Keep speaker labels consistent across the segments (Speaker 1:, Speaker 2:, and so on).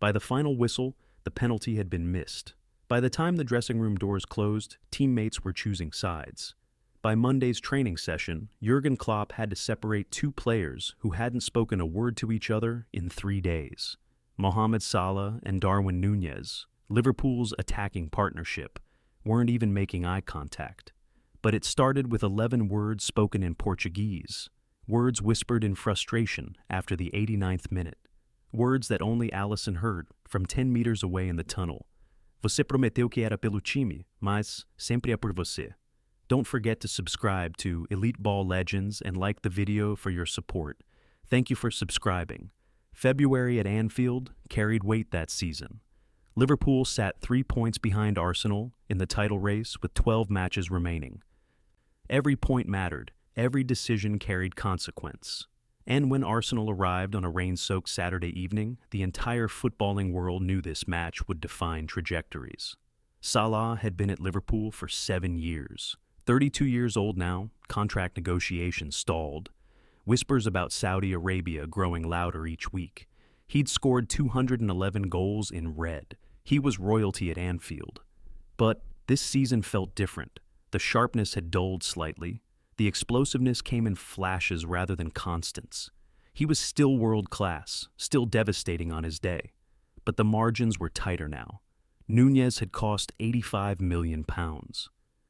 Speaker 1: By the final whistle, the penalty had been missed. By the time the dressing room doors closed, teammates were choosing sides. By Monday's training session, Jurgen Klopp had to separate two players who hadn't spoken a word to each other in 3 days. Mohamed Salah and Darwin Núñez, Liverpool's attacking partnership, weren't even making eye contact. But it started with 11 words spoken in Portuguese, words whispered in frustration after the 89th minute, words that only Alisson heard from 10 meters away in the tunnel. Você prometeu que era pelo time, mas sempre é por você. Don't forget to subscribe to Elite Ball Legends and like the video for your support. Thank you for subscribing. February at Anfield carried weight that season. Liverpool sat 3 points behind Arsenal in the title race with 12 matches remaining. Every point mattered, every decision carried consequence. And when Arsenal arrived on a rain-soaked Saturday evening, the entire footballing world knew this match would define trajectories. Salah had been at Liverpool for 7 years. 32 years old now, contract negotiations stalled. Whispers about Saudi Arabia growing louder each week. He'd scored 211 goals in red. He was royalty at Anfield. But this season felt different. The sharpness had dulled slightly. The explosiveness came in flashes rather than constants. He was still world-class, still devastating on his day. But the margins were tighter now. Núñez had cost £85 million.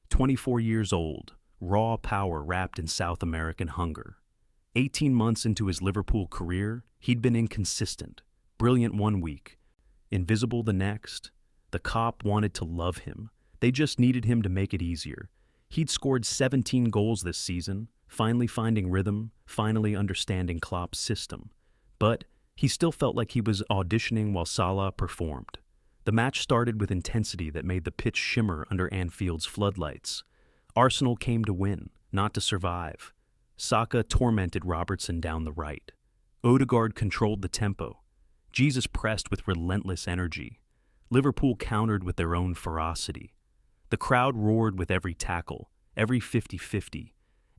Speaker 1: 24 years old, raw power wrapped in South American hunger. 18 months into his Liverpool career, he'd been inconsistent. Brilliant one week, invisible the next. The cop wanted to love him. They just needed him to make it easier. He'd scored 17 goals this season, finally finding rhythm, finally understanding Klopp's system. But he still felt like he was auditioning while Salah performed. The match started with intensity that made the pitch shimmer under Anfield's floodlights. Arsenal came to win, not to survive. Saka tormented Robertson down the right. Odegaard controlled the tempo. Jesus pressed with relentless energy. Liverpool countered with their own ferocity. The crowd roared with every tackle, every 50-50,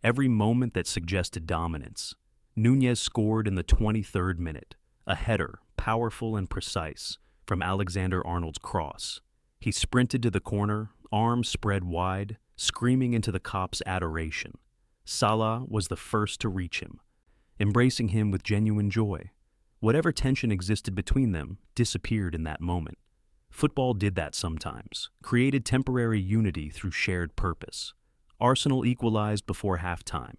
Speaker 1: every moment that suggested dominance. Núñez scored in the 23rd minute, a header, powerful and precise, from Alexander-Arnold's cross. He sprinted to the corner, arms spread wide, screaming into the cop's adoration. Salah was the first to reach him, embracing him with genuine joy. Whatever tension existed between them disappeared in that moment. Football did that sometimes, created temporary unity through shared purpose. Arsenal equalized before halftime.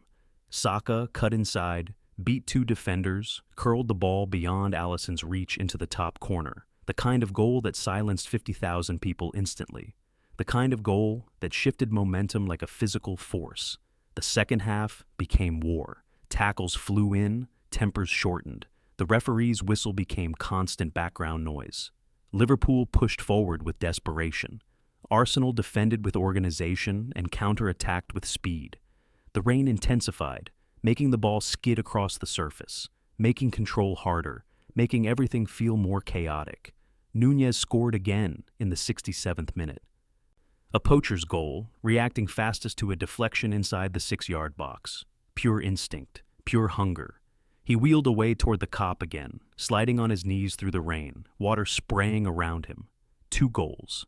Speaker 1: Saka cut inside, beat 2 defenders, curled the ball beyond Alisson's reach into the top corner. The kind of goal that silenced 50,000 people instantly. The kind of goal that shifted momentum like a physical force. The second half became war. Tackles flew in, tempers shortened. The referee's whistle became constant background noise. Liverpool pushed forward with desperation. Arsenal defended with organization and counterattacked with speed. The rain intensified, making the ball skid across the surface, making control harder, making everything feel more chaotic. Núñez scored again in the 67th minute. A poacher's goal, reacting fastest to a deflection inside the 6-yard box. Pure instinct, pure hunger. He wheeled away toward the cop again, sliding on his knees through the rain, water spraying around him. 2 goals.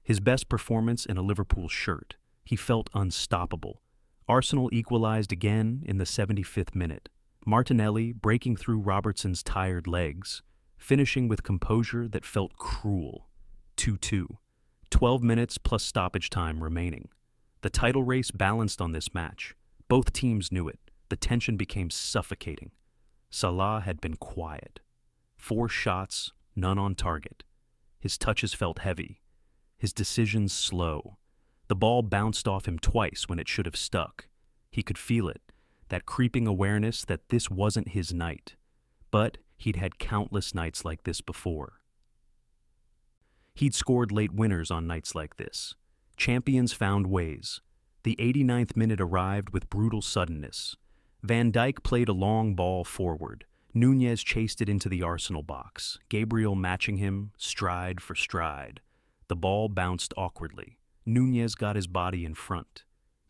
Speaker 1: His best performance in a Liverpool shirt. He felt unstoppable. Arsenal equalized again in the 75th minute. Martinelli breaking through Robertson's tired legs, finishing with composure that felt cruel. 2-2. 12 minutes plus stoppage time remaining. The title race balanced on this match. Both teams knew it. The tension became suffocating. Salah had been quiet. 4 shots, none on target. His touches felt heavy. His decisions slow. The ball bounced off him twice when it should have stuck. He could feel it, that creeping awareness that this wasn't his night. But he'd had countless nights like this before. He'd scored late winners on nights like this. Champions found ways. The 89th minute arrived with brutal suddenness. Van Dijk played a long ball forward. Núñez chased it into the Arsenal box, Gabriel matching him, stride for stride. The ball bounced awkwardly. Núñez got his body in front.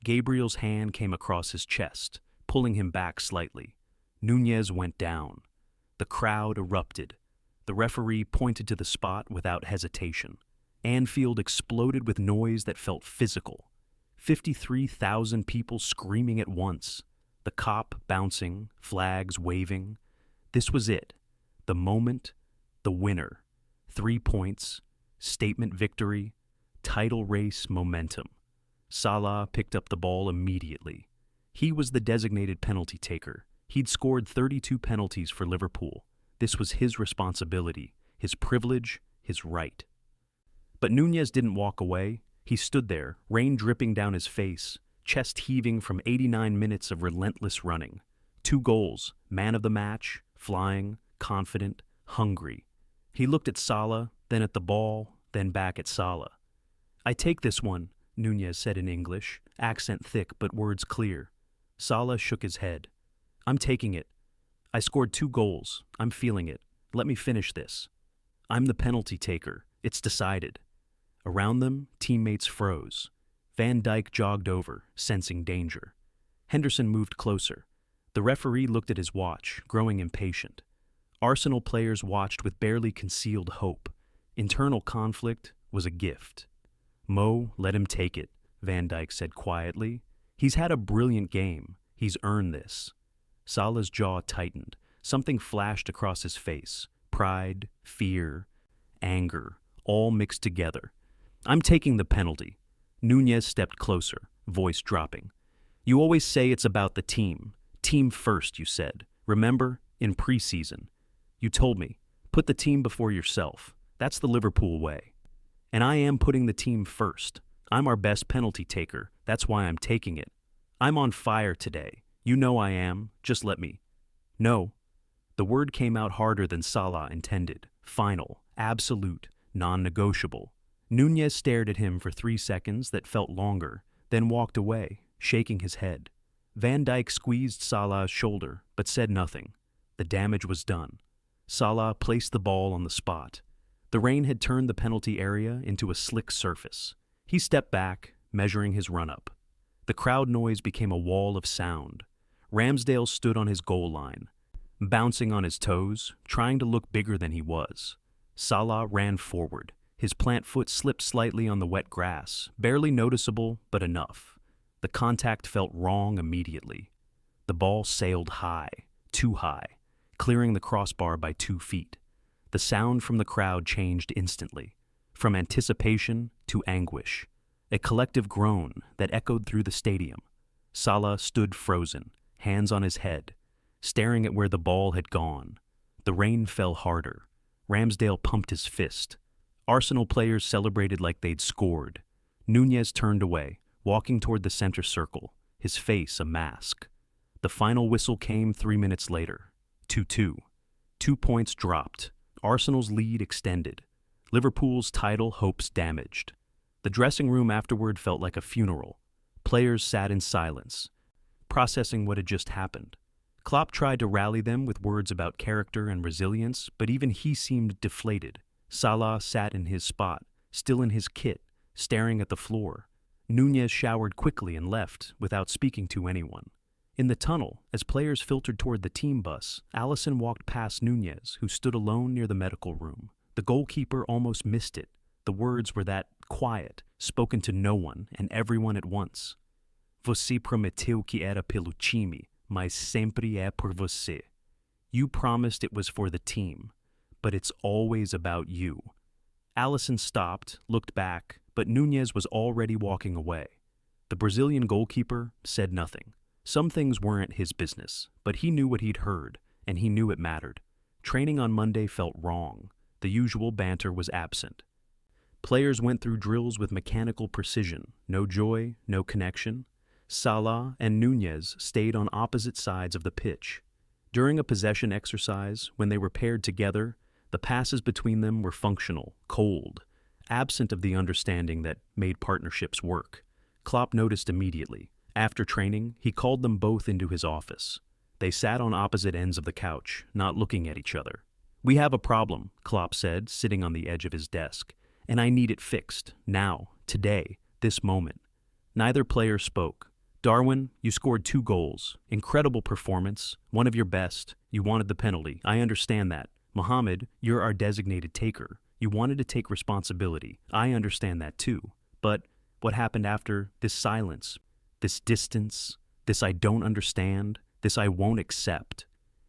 Speaker 1: Gabriel's hand came across his chest, pulling him back slightly. Núñez went down. The crowd erupted. The referee pointed to the spot without hesitation. Anfield exploded with noise that felt physical. 53,000 people screaming at once. The cop bouncing, flags waving. This was it. The moment, the winner. 3 points, statement victory, title race momentum. Salah picked up the ball immediately. He was the designated penalty taker. He'd scored 32 penalties for Liverpool. This was his responsibility, his privilege, his right. But Núñez didn't walk away. He stood there, rain dripping down his face, chest heaving from 89 minutes of relentless running. 2 goals, man of the match, flying, confident, hungry. He looked at Salah, then at the ball, then back at Salah. "I take this one," Núñez said in English, accent thick but words clear. Salah shook his head. "I'm taking it. I scored 2 goals. I'm feeling it. Let me finish this. I'm the penalty taker. It's decided." Around them, teammates froze. Van Dijk jogged over, sensing danger. Henderson moved closer. The referee looked at his watch, growing impatient. Arsenal players watched with barely concealed hope. Internal conflict was a gift. "Mo, let him take it," Van Dijk said quietly. "He's had a brilliant game. He's earned this." Salah's jaw tightened. Something flashed across his face. Pride, fear, anger, all mixed together. "I'm taking the penalty." Núñez stepped closer, voice dropping. "You always say it's about the team. Team first, you said. Remember, in preseason. You told me, put the team before yourself. That's the Liverpool way. And I am putting the team first. I'm our best penalty taker. That's why I'm taking it. I'm on fire today. You know I am. Just let me." "No." The word came out harder than Salah intended. Final, absolute, non-negotiable. Núñez stared at him for 3 seconds that felt longer, then walked away, shaking his head. Van Dijk squeezed Salah's shoulder, but said nothing. The damage was done. Salah placed the ball on the spot. The rain had turned the penalty area into a slick surface. He stepped back, measuring his run-up. The crowd noise became a wall of sound. Ramsdale stood on his goal line, bouncing on his toes, trying to look bigger than he was. Salah ran forward. His plant foot slipped slightly on the wet grass, barely noticeable, but enough. The contact felt wrong immediately. The ball sailed high, too high, clearing the crossbar by 2 feet. The sound from the crowd changed instantly, from anticipation to anguish, a collective groan that echoed through the stadium. Salah stood frozen, hands on his head, staring at where the ball had gone. The rain fell harder. Ramsdale pumped his fist. Arsenal players celebrated like they'd scored. Núñez turned away, walking toward the center circle, his face a mask. The final whistle came 3 minutes later. 2-2. 2 points dropped. Arsenal's lead extended. Liverpool's title hopes damaged. The dressing room afterward felt like a funeral. Players sat in silence, processing what had just happened. Klopp tried to rally them with words about character and resilience, but even he seemed deflated. Salah sat in his spot, still in his kit, staring at the floor. Núñez showered quickly and left, without speaking to anyone. In the tunnel, as players filtered toward the team bus, Alisson walked past Núñez, who stood alone near the medical room. The goalkeeper almost missed it. The words were that quiet, spoken to no one and everyone at once. "Você prometeu que era pelo time, mas sempre é por você." You promised it was for the team, but it's always about you. Alisson stopped, looked back, but Núñez was already walking away. The Brazilian goalkeeper said nothing. Some things weren't his business, but he knew what he'd heard, and he knew it mattered. Training on Monday felt wrong. The usual banter was absent. Players went through drills with mechanical precision, no joy, no connection. Salah and Núñez stayed on opposite sides of the pitch. During a possession exercise, when they were paired together, the passes between them were functional, cold, absent of the understanding that made partnerships work. Klopp noticed immediately. After training, he called them both into his office. They sat on opposite ends of the couch, not looking at each other. "We have a problem," Klopp said, sitting on the edge of his desk, "and I need it fixed, now, today, this moment." Neither player spoke. "Darwin, you scored 2 goals. Incredible performance, one of your best. You wanted the penalty. I understand that. Mohammed, you're our designated taker. You wanted to take responsibility. I understand that too. But what happened after this silence, this distance, this I don't understand, this I won't accept?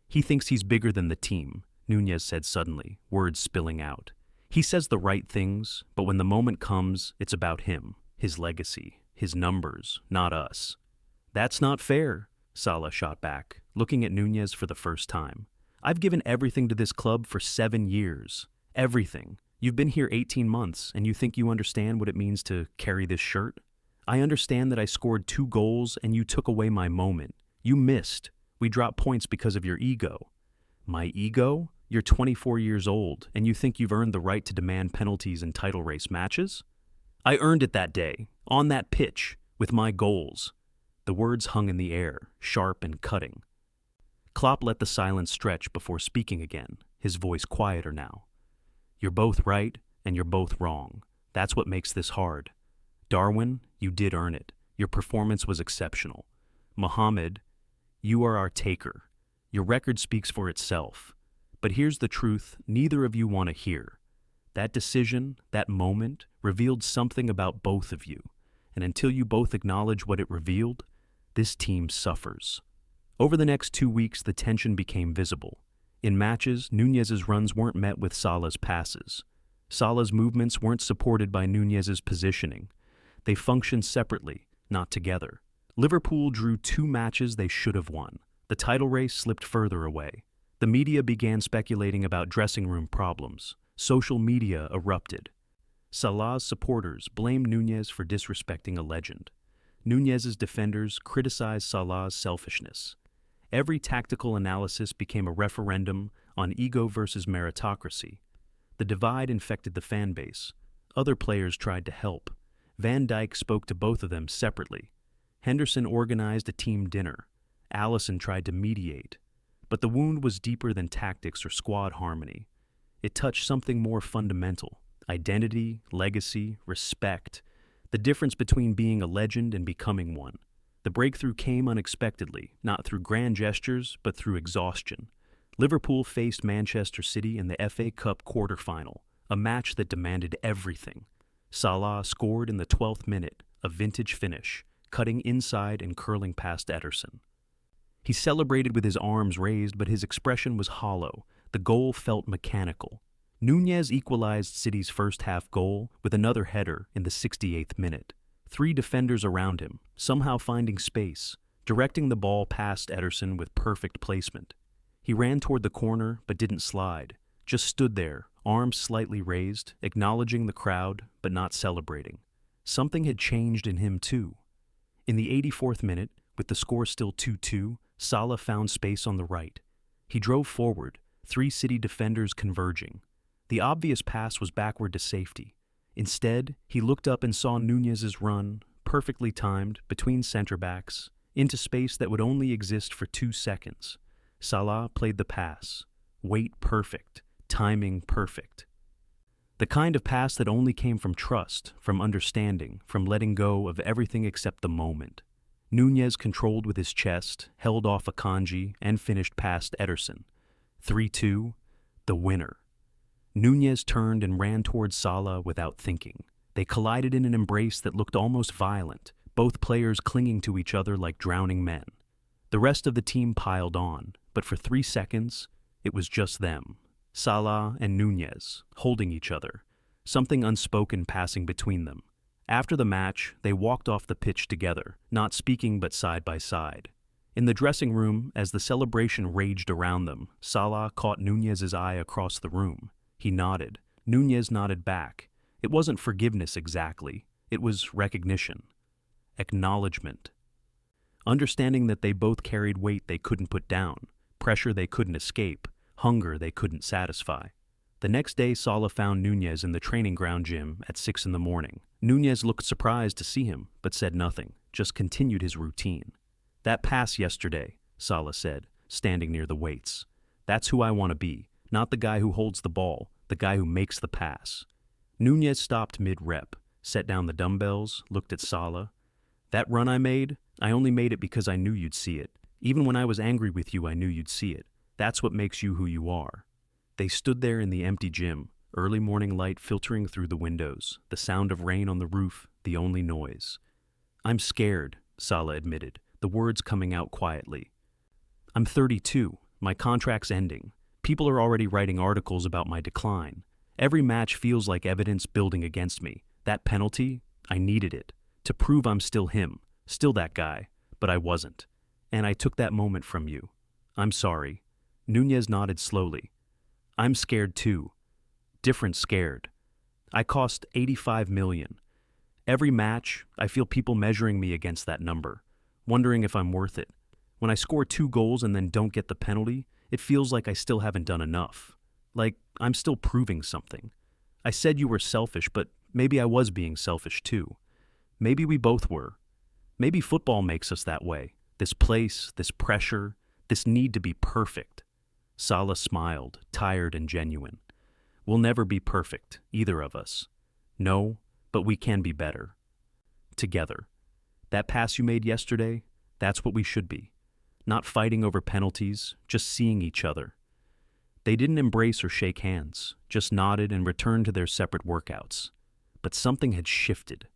Speaker 1: He thinks he's bigger than the team, Núñez said suddenly, words spilling out. He says the right things, but when the moment comes, it's about him, his legacy, his numbers, not us. That's not fair, Salah shot back, looking at Núñez for the first time. I've given everything to this club for 7 years. Everything. You've been here 18 months, and you think you understand what it means to carry this shirt? I understand that I scored 2 goals and you took away my moment. You missed. We dropped points because of your ego. My ego? You're 24 years old, and you think you've earned the right to demand penalties in title race matches? I earned it that day, on that pitch, with my goals. The words hung in the air, sharp and cutting. Klopp let the silence stretch before speaking again, his voice quieter now. You're both right, and you're both wrong. That's what makes this hard. Darwin, you did earn it. Your performance was exceptional. Mohammed, you are our taker. Your record speaks for itself. But here's the truth neither of you want to hear. That decision, that moment, revealed something about both of you. And until you both acknowledge what it revealed, this team suffers. Over the next 2 weeks, the tension became visible. In matches, Núñez's runs weren't met with Salah's passes. Salah's movements weren't supported by Núñez's positioning. They functioned separately, not together. Liverpool drew 2 matches they should have won. The title race slipped further away. The media began speculating about dressing room problems. Social media erupted. Salah's supporters blamed Núñez for disrespecting a legend. Núñez's defenders criticized Salah's selfishness. Every tactical analysis became a referendum on ego versus meritocracy. The divide infected the fan base. Other players tried to help. Van Dijk spoke to both of them separately. Henderson organized a team dinner. Alisson tried to mediate. But the wound was deeper than tactics or squad harmony. It touched something more fundamental: identity, legacy, respect, the difference between being a legend and becoming one. The breakthrough came unexpectedly, not through grand gestures, but through exhaustion. Liverpool faced Manchester City in the FA Cup quarter-final, a match that demanded everything. Salah scored in the 12th minute, a vintage finish, cutting inside and curling past Ederson. He celebrated with his arms raised, but his expression was hollow. The goal felt mechanical. Núñez equalized City's first-half goal with another header in the 68th minute. 3 defenders around him, somehow finding space, directing the ball past Ederson with perfect placement. He ran toward the corner but didn't slide, just stood there, arms slightly raised, acknowledging the crowd but not celebrating. Something had changed in him too. In the 84th minute, with the score still 2-2, Salah found space on the right. He drove forward, 3 City defenders converging. The obvious pass was backward to safety. Instead, he looked up and saw Núñez's run, perfectly timed, between center-backs, into space that would only exist for 2 seconds. Salah played the pass. Weight perfect, timing perfect. The kind of pass that only came from trust, from understanding, from letting go of everything except the moment. Núñez controlled with his chest, held off Akanji, and finished past Ederson. 3-2, the winner. Núñez turned and ran towards Salah without thinking. They collided in an embrace that looked almost violent, both players clinging to each other like drowning men. The rest of the team piled on, but for 3 seconds, it was just them, Salah and Núñez, holding each other, something unspoken passing between them. After the match, they walked off the pitch together, not speaking but side by side. In the dressing room, as the celebration raged around them, Salah caught Núñez's eye across the room. He nodded. Núñez nodded back. It wasn't forgiveness exactly. It was recognition. Acknowledgement. Understanding that they both carried weight they couldn't put down, pressure they couldn't escape, hunger they couldn't satisfy. The next day, Salah found Núñez in the training ground gym at 6 in the morning. Núñez looked surprised to see him, but said nothing, just continued his routine. That pass yesterday, Salah said, standing near the weights. That's who I want to be. Not the guy who holds the ball, the guy who makes the pass. Núñez stopped mid-rep, set down the dumbbells, looked at Salah. That run I made, I only made it because I knew you'd see it. Even when I was angry with you, I knew you'd see it. That's what makes you who you are. They stood there in the empty gym, early morning light filtering through the windows, the sound of rain on the roof, the only noise. "I'm scared," Salah admitted, the words coming out quietly. "I'm 32. My contract's ending. People are already writing articles about my decline. Every match feels like evidence building against me. That penalty, I needed it. To prove I'm still him, still that guy. But I wasn't. And I took that moment from you. I'm sorry." Núñez nodded slowly. "I'm scared too. Different scared. I cost 85 million. Every match, I feel people measuring me against that number, wondering if I'm worth it. When I score 2 goals and then don't get the penalty, it feels like I still haven't done enough. Like I'm still proving something. I said you were selfish, but maybe I was being selfish too. Maybe we both were. Maybe football makes us that way. This place, this pressure, this need to be perfect." Salah smiled, tired and genuine. "We'll never be perfect, either of us. No, but we can be better. Together. That pass you made yesterday, that's what we should be. Not fighting over penalties, just seeing each other." They didn't embrace or shake hands, just nodded and returned to their separate workouts. But something had shifted.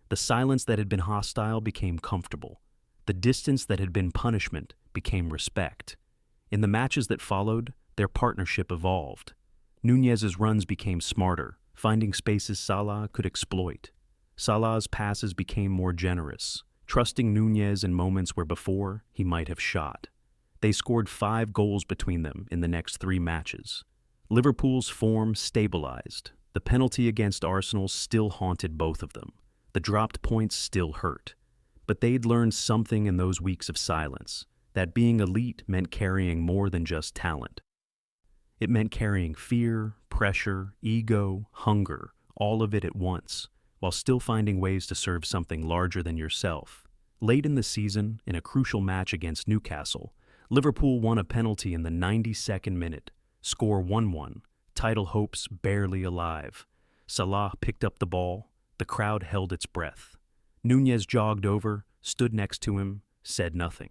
Speaker 1: The silence that had been hostile became comfortable. The distance that had been punishment became respect. In the matches that followed, their partnership evolved. Núñez's runs became smarter, finding spaces Salah could exploit. Salah's passes became more generous, trusting Núñez in moments where before he might have shot. They scored 5 goals between them in the next 3 matches. Liverpool's form stabilized. The penalty against Arsenal still haunted both of them. The dropped points still hurt. But they'd learned something in those weeks of silence, that being elite meant carrying more than just talent. It meant carrying fear, pressure, ego, hunger, all of it at once, while still finding ways to serve something larger than yourself. Late in the season, in a crucial match against Newcastle, Liverpool won a penalty in the 92nd minute, score 1-1, title hopes barely alive. Salah picked up the ball, the crowd held its breath. Núñez jogged over, stood next to him, said nothing.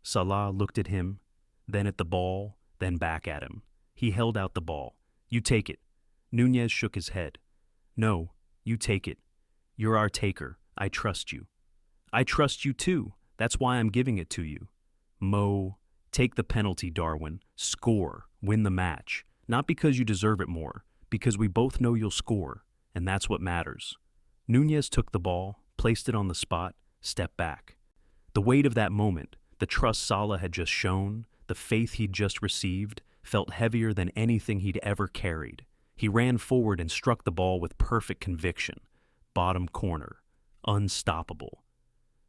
Speaker 1: Salah looked at him, then at the ball, then back at him. He held out the ball. "You take it." Núñez shook his head. "No, you take it. You're our taker. I trust you." "I trust you too. That's why I'm giving it to you." "Mo, take the penalty, Darwin. Score. Win the match. Not because you deserve it more, because we both know you'll score, and that's what matters." Núñez took the ball, placed it on the spot, stepped back. The weight of that moment, the trust Salah had just shown, the faith he'd just received, felt heavier than anything he'd ever carried. He ran forward and struck the ball with perfect conviction. Bottom corner. Unstoppable.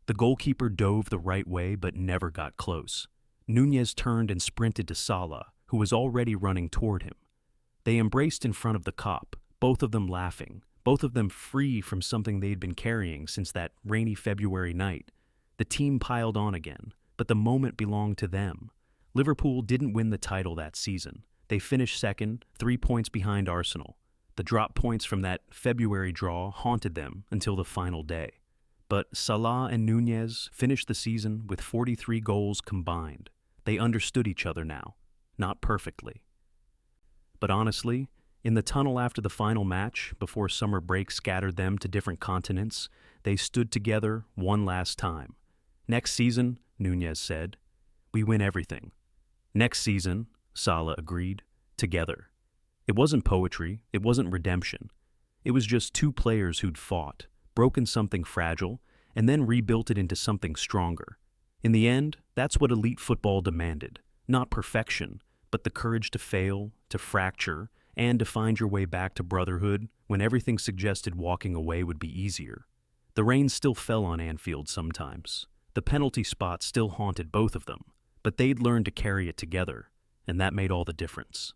Speaker 1: The goalkeeper dove the right way but never got close. Núñez turned and sprinted to Salah, who was already running toward him. They embraced in front of the cop, both of them laughing, both of them free from something they'd been carrying since that rainy February night. The team piled on again, but the moment belonged to them. Liverpool didn't win the title that season. They finished second, 3 points behind Arsenal. The drop points from that February draw haunted them until the final day. But Salah and Núñez finished the season with 43 goals combined. They understood each other now, not perfectly. But honestly, in the tunnel after the final match, before summer break scattered them to different continents, they stood together one last time. "Next season," Núñez said, "we win everything." "Next season," Salah agreed, "together." It wasn't poetry, it wasn't redemption. It was just 2 players who'd fought, broken something fragile, and then rebuilt it into something stronger. In the end, that's what elite football demanded. Not perfection, but the courage to fail, to fracture, and to find your way back to brotherhood when everything suggested walking away would be easier. The rain still fell on Anfield sometimes. The penalty spot still haunted both of them, but they'd learned to carry it together, and that made all the difference.